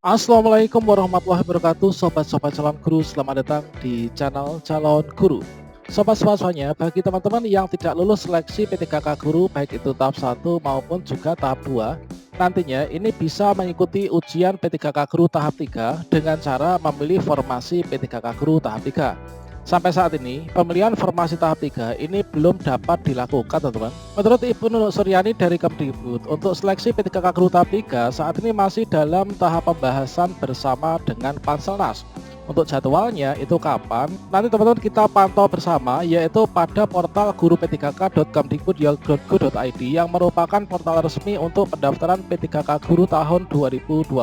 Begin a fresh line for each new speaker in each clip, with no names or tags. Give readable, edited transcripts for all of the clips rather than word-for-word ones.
Assalamualaikum warahmatullahi wabarakatuh. Sobat-sobat calon guru, selamat datang di channel calon guru. Sobat-sobat semuanya, bagi teman-teman yang tidak lulus seleksi P3K guru baik itu tahap 1 maupun juga tahap 2, nantinya ini bisa mengikuti ujian P3K guru tahap 3 dengan cara memilih formasi P3K guru tahap 3. Sampai saat ini, pemilihan formasi tahap 3 ini belum dapat dilakukan, teman-teman. Menurut Ibu Nunuk Suryani dari Kemdikbud, untuk seleksi P3K guru tahap 3 saat ini masih dalam tahap pembahasan bersama dengan Panselnas. Untuk jadwalnya itu kapan? Nanti teman-teman kita pantau bersama, yaitu pada portal guru-p3k.kemdikbud.go.id yang merupakan portal resmi untuk pendaftaran P3K guru tahun 2021.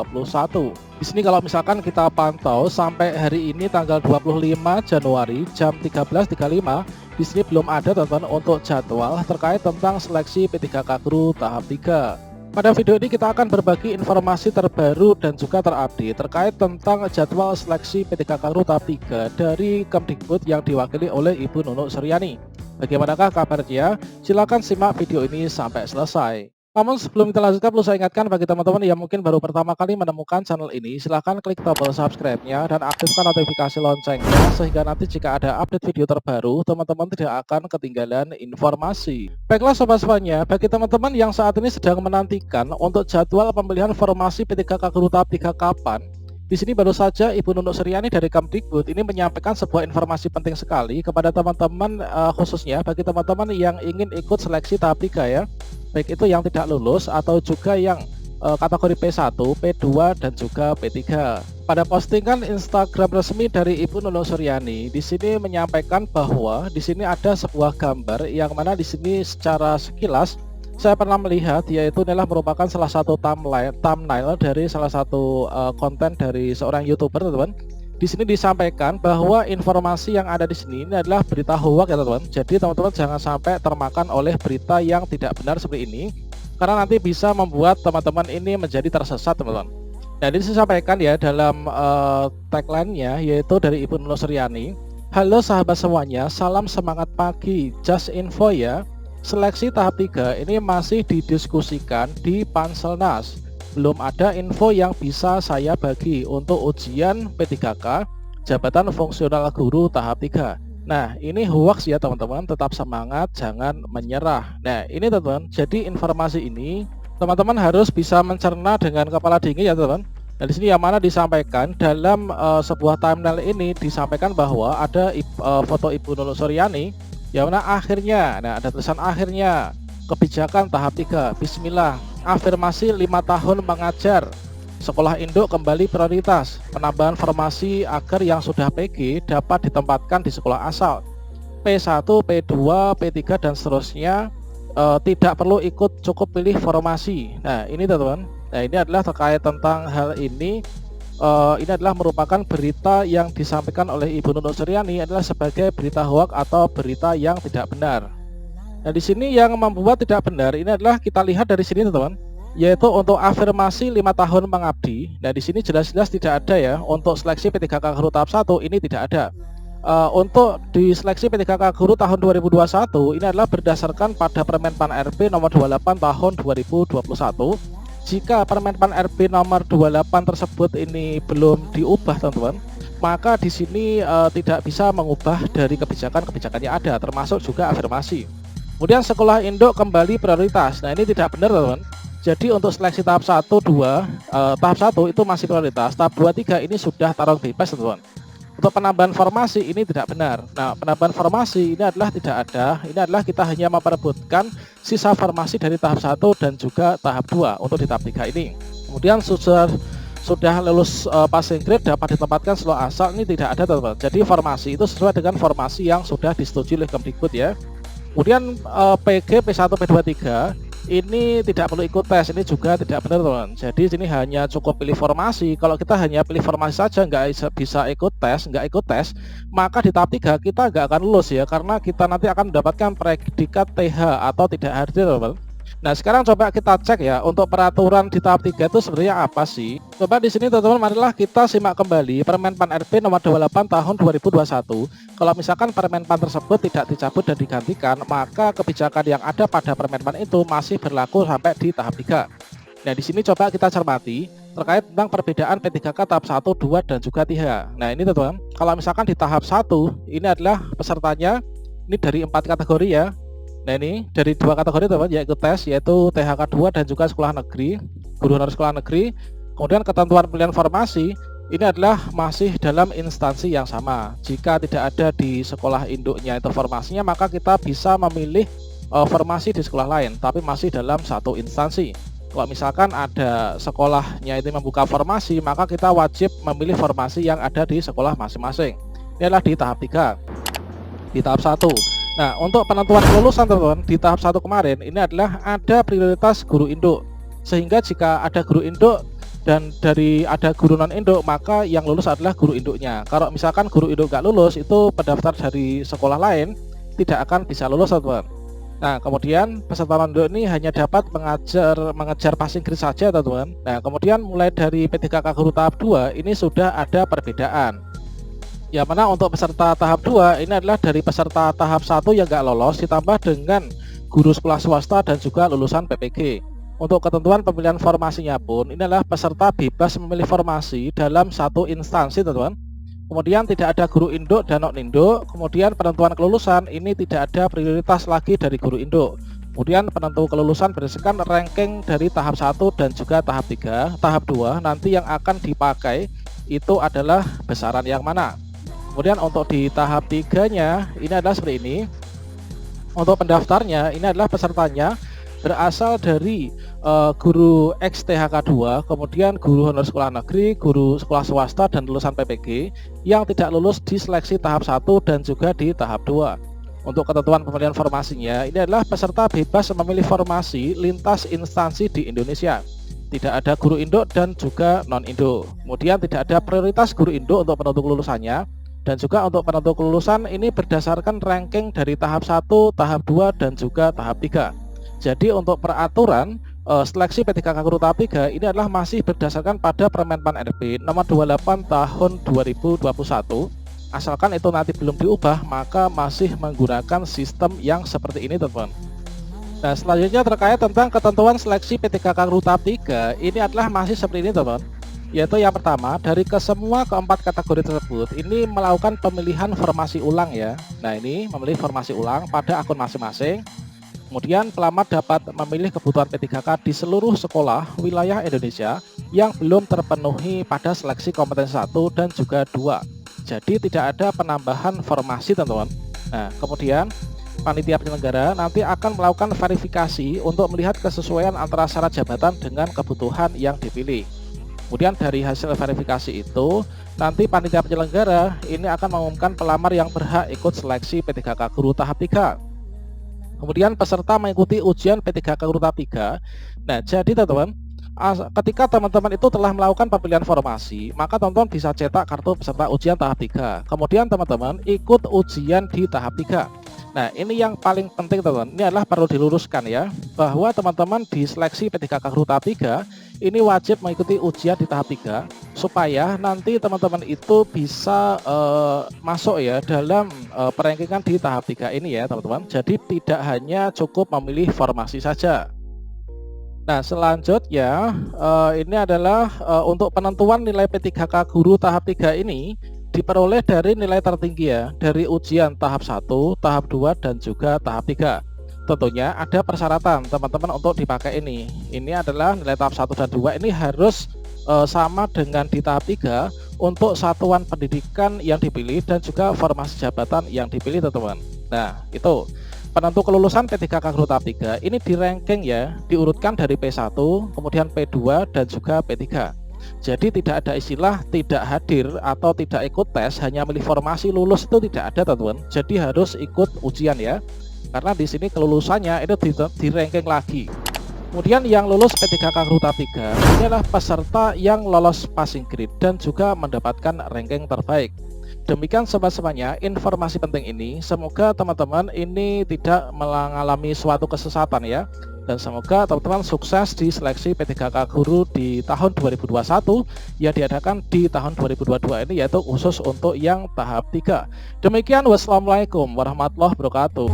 Di sini kalau misalkan kita pantau sampai hari ini tanggal 25 Januari jam 13.35, di sini belum ada teman-teman untuk jadwal terkait tentang seleksi P3K guru tahap 3. Pada video ini kita akan berbagi informasi terbaru dan juga terupdate terkait tentang jadwal seleksi P3K guru tahap 3 dari Kemdikbud yang diwakili oleh Ibu Nunuk Suryani. Bagaimanakah kabarnya? Silakan simak video ini sampai selesai. Namun sebelum kita lanjutkan, perlu saya ingatkan bagi teman-teman yang mungkin baru pertama kali menemukan channel ini, silahkan klik tombol subscribe-nya dan aktifkan notifikasi loncengnya, sehingga nanti jika ada update video terbaru, teman-teman tidak akan ketinggalan informasi. Baiklah sobat semuanya, bagi teman-teman yang saat ini sedang menantikan untuk jadwal pemilihan formasi P3K guru tahap 3 kapan, di sini baru saja Ibu Nunuk Suryani dari Kemdikbud ini menyampaikan sebuah informasi penting sekali kepada teman-teman, khususnya bagi teman-teman yang ingin ikut seleksi tahap 3 ya. Baik itu yang tidak lulus atau juga yang kategori P1, P2 dan juga P3. Pada postingan Instagram resmi dari Ibu Nunuk Suryani, di sini menyampaikan bahwa di sini ada sebuah gambar yang mana di sini secara sekilas saya pernah melihat, yaitu inilah merupakan salah satu thumbnail dari salah satu konten dari seorang YouTuber, teman-teman. Di sini disampaikan bahwa informasi yang ada di sini ini adalah berita hoax ya teman-teman. Jadi teman-teman jangan sampai termakan oleh berita yang tidak benar seperti ini, karena nanti bisa membuat teman-teman ini menjadi tersesat, teman-teman. Dan ini disampaikan ya dalam tagline-nya, yaitu dari Ibu Nunuk Suryani. Halo sahabat semuanya, salam semangat pagi. Just info ya, seleksi tahap 3 ini masih didiskusikan di Panselnas. Belum ada info yang bisa saya bagi untuk ujian P3K jabatan fungsional guru tahap 3. Nah, ini hoax ya teman-teman, tetap semangat, jangan menyerah. Nah, ini teman-teman, jadi informasi ini teman-teman harus bisa mencerna dengan kepala dingin ya teman-teman. Nah, di sini yang mana disampaikan dalam sebuah thumbnail ini disampaikan bahwa ada foto Ibu Nunuk Suryani yang mana akhirnya, nah ada tulisan akhirnya kebijakan tahap 3, bismillah, afirmasi 5 tahun mengajar, sekolah induk kembali prioritas, penambahan formasi agar yang sudah PG dapat ditempatkan di sekolah asal, P1, P2, P3 dan seterusnya, tidak perlu ikut, cukup pilih formasi. Nah ini teman-teman, nah ini adalah terkait tentang hal ini. Ini adalah merupakan berita yang disampaikan oleh Ibu Nunuk Suryani adalah sebagai berita hoax atau berita yang tidak benar. Nah, di sini yang membuat tidak benar ini adalah kita lihat dari sini teman-teman, yaitu untuk afirmasi 5 tahun mengabdi. Nah, di sini jelas-jelas tidak ada ya untuk seleksi P3K guru tahap 1 ini tidak ada. Untuk di seleksi P3K guru tahun 2021 ini adalah berdasarkan pada Permen Pan RB nomor 28 tahun 2021. Jika Permen Pan RB nomor 28 tersebut ini belum diubah teman-teman, maka di sini tidak bisa mengubah dari kebijakan-kebijakan yang ada, termasuk juga afirmasi. Kemudian sekolah induk kembali prioritas. Nah ini tidak benar teman-teman. Jadi untuk seleksi tahap 1, 2, tahap 1 itu masih prioritas, tahap 2, 3 ini sudah tarung bebas teman-teman. Untuk penambahan formasi ini tidak benar. Nah penambahan formasi ini adalah tidak ada. Ini adalah kita hanya memperebutkan sisa formasi dari tahap 1 dan juga tahap 2 untuk di tahap 3 ini. Kemudian sudah lulus passing grade dapat ditempatkan sekolah asal, ini tidak ada teman-teman. Jadi formasi itu sesuai dengan formasi yang sudah disetujui oleh Kemdikbud ya. Kemudian PG, P1, P2, 3 ini tidak perlu ikut tes, ini juga tidak benar teman. Jadi ini hanya cukup pilih formasi. Kalau kita hanya pilih formasi saja nggak bisa ikut tes, maka di tahap 3 kita nggak akan lulus ya, karena kita nanti akan mendapatkan predikat TH atau tidak hadir teman. Nah sekarang coba kita cek ya untuk peraturan di tahap 3 itu sebenarnya apa sih. Coba di sini teman-teman, marilah kita simak kembali Permen Pan RB nomor 28 tahun 2021. Kalau misalkan Permen Pan tersebut tidak dicabut dan digantikan, maka kebijakan yang ada pada Permen Pan itu masih berlaku sampai di tahap 3. Nah di sini coba kita cermati. terkait tentang perbedaan P3K tahap 1, 2, dan juga 3. Nah ini teman-teman, kalau misalkan di tahap 1 ini adalah pesertanya ini dari 4 kategori ya. Nah ini dari 2 kategori teman-teman, yaitu tes, yaitu THK 2 dan juga sekolah negeri, guru honorer sekolah negeri. Kemudian ketentuan pemilihan formasi ini adalah masih dalam instansi yang sama. Jika tidak ada di sekolah induknya itu formasinya, maka kita bisa memilih formasi di sekolah lain, tapi masih dalam satu instansi. Kalau misalkan ada sekolahnya itu membuka formasi, maka kita wajib memilih formasi yang ada di sekolah masing-masing. Ini adalah di tahap 3. Di tahap 1. Nah, untuk penentuan kelulusan teman-teman, di tahap 1 kemarin ini adalah ada prioritas guru induk. Sehingga jika ada guru induk dan dari ada guru non induk, maka yang lulus adalah guru induknya. Kalau misalkan guru induk nggak lulus, itu pendaftar dari sekolah lain tidak akan bisa lulus teman-teman. Nah, kemudian peserta non induk ini hanya dapat mengejar passing grade saja teman-teman. Nah, kemudian mulai dari P3K guru tahap 2 ini sudah ada perbedaan. Yang mana untuk peserta tahap 2 ini adalah dari peserta tahap 1 yang nggak lolos ditambah dengan guru sekolah swasta dan juga lulusan PPG. Untuk ketentuan pemilihan formasinya pun ini adalah peserta bebas memilih formasi dalam satu instansi teman-teman. Kemudian tidak ada guru induk dan non induk. Kemudian penentuan kelulusan ini tidak ada prioritas lagi dari guru induk. Kemudian penentu kelulusan berdasarkan ranking dari tahap 1 dan juga tahap 3. Tahap 2 nanti yang akan dipakai itu adalah besaran yang mana. Kemudian untuk di tahap 3-nya ini adalah seperti ini. Untuk pendaftarnya ini adalah pesertanya berasal dari guru ex-THK 2, kemudian guru honorer sekolah negeri, guru sekolah swasta, dan lulusan PPG yang tidak lulus di seleksi tahap 1 dan juga di tahap 2. Untuk ketentuan pemilihan formasinya ini adalah peserta bebas memilih formasi lintas instansi di Indonesia. Tidak ada guru induk dan juga non induk. Kemudian tidak ada prioritas guru induk untuk penentu kelulusannya. Dan juga untuk penentu kelulusan ini berdasarkan ranking dari tahap 1, tahap 2, dan juga tahap 3. Jadi untuk peraturan seleksi P3K guru tahap 3 ini adalah masih berdasarkan pada Permenpan RB nomor 28 tahun 2021. Asalkan itu nanti belum diubah, maka masih menggunakan sistem yang seperti ini teman-teman. Nah, selanjutnya terkait tentang ketentuan seleksi P3K guru tahap 3 ini adalah masih seperti ini teman-teman. Yaitu yang pertama, dari kesemua keempat kategori tersebut ini melakukan pemilihan formasi ulang ya. Nah ini memilih formasi ulang pada akun masing-masing. Kemudian pelamar dapat memilih kebutuhan P3K di seluruh sekolah wilayah Indonesia yang belum terpenuhi pada seleksi kompetensi 1 dan juga 2. Jadi tidak ada penambahan formasi teman-teman. Nah kemudian panitia penyelenggara nanti akan melakukan verifikasi untuk melihat kesesuaian antara syarat jabatan dengan kebutuhan yang dipilih. Kemudian dari hasil verifikasi itu nanti panitia penyelenggara ini akan mengumumkan pelamar yang berhak ikut seleksi P3K guru tahap 3. Kemudian peserta mengikuti ujian P3K guru tahap 3. Nah jadi teman-teman, ketika teman-teman itu telah melakukan pemilihan formasi, maka teman-teman bisa cetak kartu peserta ujian tahap 3. Kemudian teman-teman ikut ujian di tahap 3. Nah ini yang paling penting teman-teman, ini adalah perlu diluruskan ya, bahwa teman-teman di seleksi P3K guru tahap 3 ini wajib mengikuti ujian di tahap 3 supaya nanti teman-teman itu bisa masuk ya dalam perankingan di tahap 3 ini ya teman-teman. Jadi tidak hanya cukup memilih formasi saja. Nah selanjutnya ini adalah untuk penentuan nilai P3K guru tahap 3 ini diperoleh dari nilai tertinggi ya, dari ujian tahap 1, tahap 2, dan juga tahap 3. Tentunya ada persyaratan teman-teman untuk dipakai ini. Ini adalah nilai tahap 1 dan 2 ini harus sama dengan di tahap 3 untuk satuan pendidikan yang dipilih dan juga formasi jabatan yang dipilih teman-teman. Nah itu penentu kelulusan P3K guru tahap 3 ini di ranking ya, diurutkan dari P1, kemudian P2, dan juga P3. Jadi tidak ada istilah tidak hadir atau tidak ikut tes, hanya milih formasi lulus itu tidak ada teman-teman. Jadi harus ikut ujian ya, karena di sini kelulusannya itu di ranking lagi. Kemudian yang lulus P3K guru tahap 3 ini adalah peserta yang lolos passing grade dan juga mendapatkan ranking terbaik. Demikian sobat-sobatnya informasi penting ini, semoga teman-teman ini tidak mengalami suatu kesesatan ya. Dan semoga teman-teman sukses di seleksi P3K guru di tahun 2021 yang diadakan di tahun 2022 ini, yaitu khusus untuk yang tahap 3. Demikian, wassalamualaikum warahmatullahi wabarakatuh.